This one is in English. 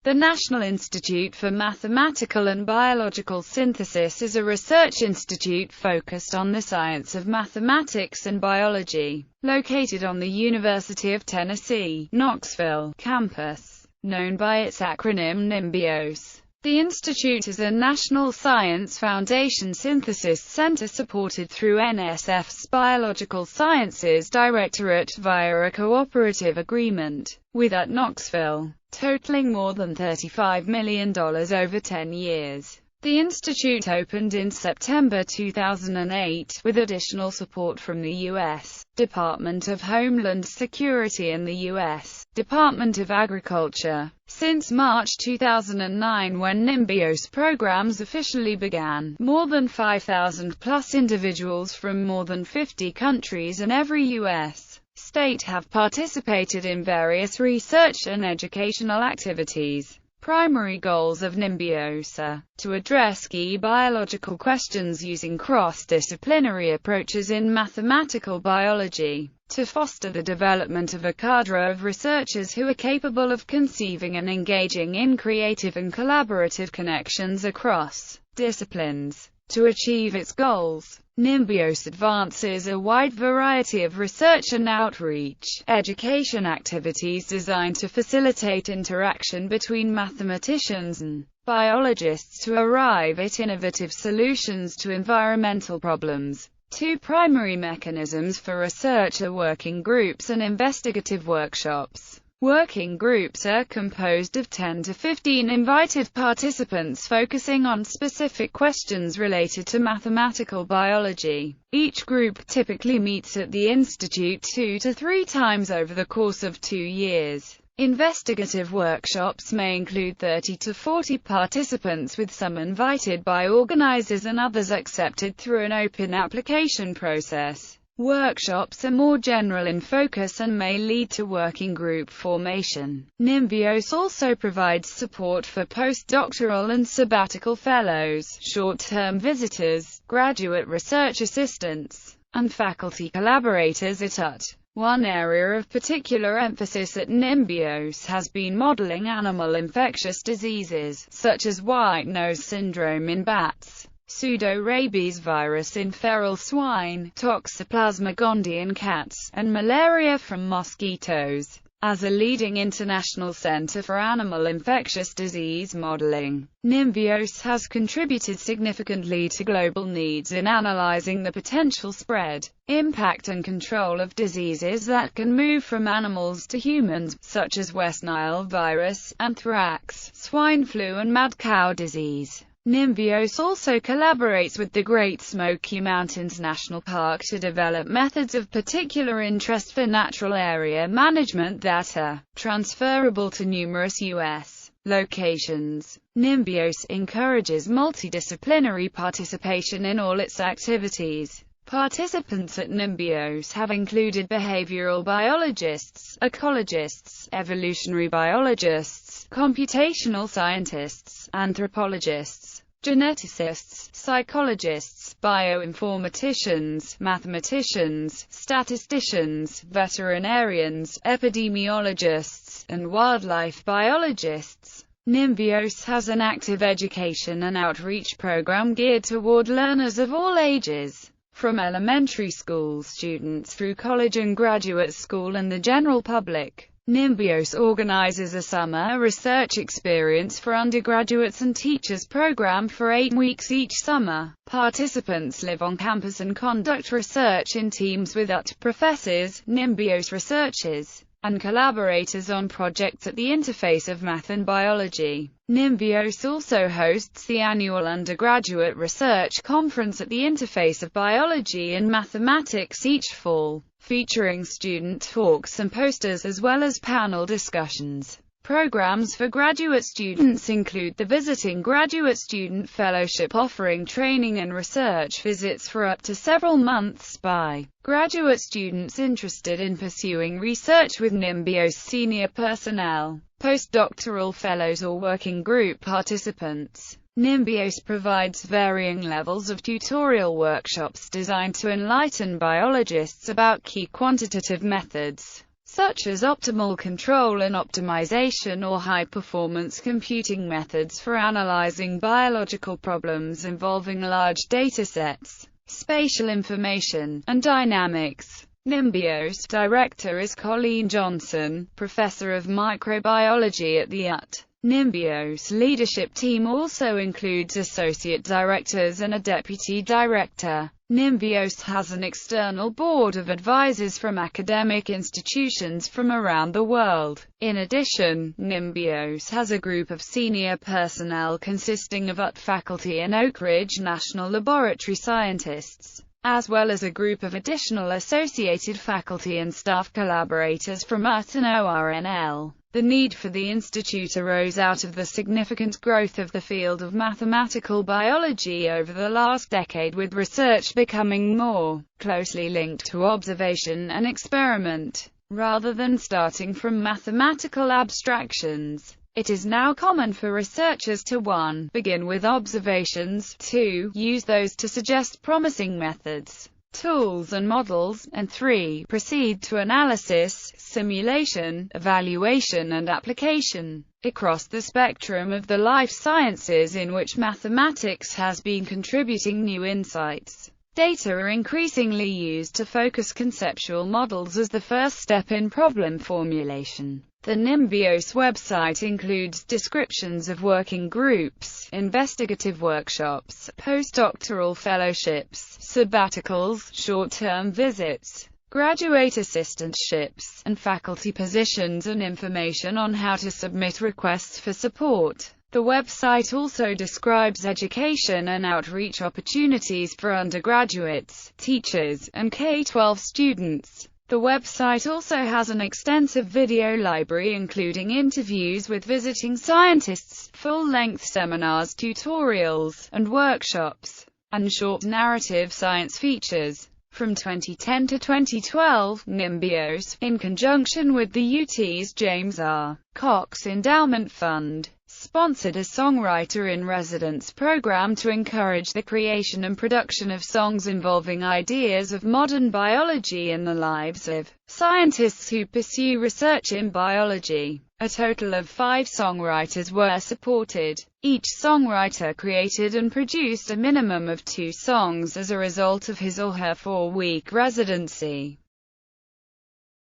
The National Institute for Mathematical and Biological Synthesis is a research institute focused on the science of mathematics and biology, located on the University of Tennessee, Knoxville campus, known by its acronym NIMBioS. The institute is a National Science Foundation synthesis center supported through NSF's Biological Sciences Directorate via a cooperative agreement with UT-Knoxville, totaling more than $35 million over 10 years. The institute opened in September 2008, with additional support from the U.S. Department of Homeland Security and the U.S. Department of Agriculture. Since March 2009, when NIMBioS programs officially began, more than 5,000+ individuals from more than 50 countries and every U.S. state have participated in various research and educational activities. Primary goals of NIMBioS are to address key biological questions using cross-disciplinary approaches in mathematical biology, to foster the development of a cadre of researchers who are capable of conceiving and engaging in creative and collaborative connections across disciplines. To achieve its goals, NIMBioS advances a wide variety of research and outreach education activities designed to facilitate interaction between mathematicians and biologists to arrive at innovative solutions to environmental problems. Two primary mechanisms for research are working groups and investigative workshops. Working groups are composed of 10 to 15 invited participants focusing on specific questions related to mathematical biology. Each group typically meets at the institute 2 to 3 times over the course of 2 years. Investigative workshops may include 30 to 40 participants, with some invited by organizers and others accepted through an open application process. Workshops are more general in focus and may lead to working group formation. NIMBioS also provides support for postdoctoral and sabbatical fellows, short-term visitors, graduate research assistants, and faculty collaborators at UT. One area of particular emphasis at NIMBioS has been modeling animal infectious diseases, such as white nose syndrome in bats, pseudo-rabies virus in feral swine, Toxoplasma gondii in cats, and malaria from mosquitoes. As a leading international center for animal infectious disease modeling, NIMBioS has contributed significantly to global needs in analyzing the potential spread, impact and control of diseases that can move from animals to humans, such as West Nile virus, anthrax, swine flu and mad cow disease. NIMBioS also collaborates with the Great Smoky Mountains National Park to develop methods of particular interest for natural area management that are transferable to numerous U.S. locations. NIMBioS encourages multidisciplinary participation in all its activities. Participants at NIMBioS have included behavioral biologists, ecologists, evolutionary biologists, computational scientists, anthropologists, geneticists, psychologists, bioinformaticians, mathematicians, statisticians, veterinarians, epidemiologists, and wildlife biologists. NIMBioS has an active education and outreach program geared toward learners of all ages, from elementary school students through college and graduate school and the general public. NIMBioS organizes a summer research experience for undergraduates and teachers program for 8 weeks each summer. Participants live on campus and conduct research in teams with UT professors, NIMBioS researchers, and collaborators on projects at the interface of math and biology. NIMBioS also hosts the annual undergraduate research conference at the interface of biology and mathematics each fall, featuring student talks and posters as well as panel discussions. Programs for graduate students include the Visiting Graduate Student Fellowship, offering training and research visits for up to several months by graduate students interested in pursuing research with NIMBioS senior personnel, postdoctoral fellows or working group participants. NIMBioS provides varying levels of tutorial workshops designed to enlighten biologists about key quantitative methods, such as optimal control and optimization or high-performance computing methods for analyzing biological problems involving large datasets, spatial information, and dynamics. NIMBioS Director is Colleen Johnson, Professor of Microbiology at the UT. NIMBioS leadership team also includes associate directors and a deputy director. NIMBioS has an external board of advisors from academic institutions from around the world. In addition, NIMBioS has a group of senior personnel consisting of UT faculty and Oak Ridge National Laboratory scientists, as well as a group of additional associated faculty and staff collaborators from UT and ORNL. The need for the institute arose out of the significant growth of the field of mathematical biology over the last decade, with research becoming more closely linked to observation and experiment, rather than starting from mathematical abstractions. It is now common for researchers to 1. Begin with observations, 2. Use those to suggest promising methods, tools and models, and 3. Proceed to analysis, simulation, evaluation and application. Across the spectrum of the life sciences in which mathematics has been contributing new insights, data are increasingly used to focus conceptual models as the first step in problem formulation. The NIMBioS website includes descriptions of working groups, investigative workshops, postdoctoral fellowships, sabbaticals, short-term visits, graduate assistantships, and faculty positions, and information on how to submit requests for support. The website also describes education and outreach opportunities for undergraduates, teachers, and K-12 students. The website also has an extensive video library including interviews with visiting scientists, full-length seminars, tutorials, and workshops, and short narrative science features. From 2010 to 2012, NIMBioS, in conjunction with the UT's James R. Cox Endowment Fund, sponsored a songwriter-in-residence program to encourage the creation and production of songs involving ideas of modern biology in the lives of scientists who pursue research in biology. A total of 5 songwriters were supported. Each songwriter created and produced a minimum of 2 songs as a result of his or her 4-week residency.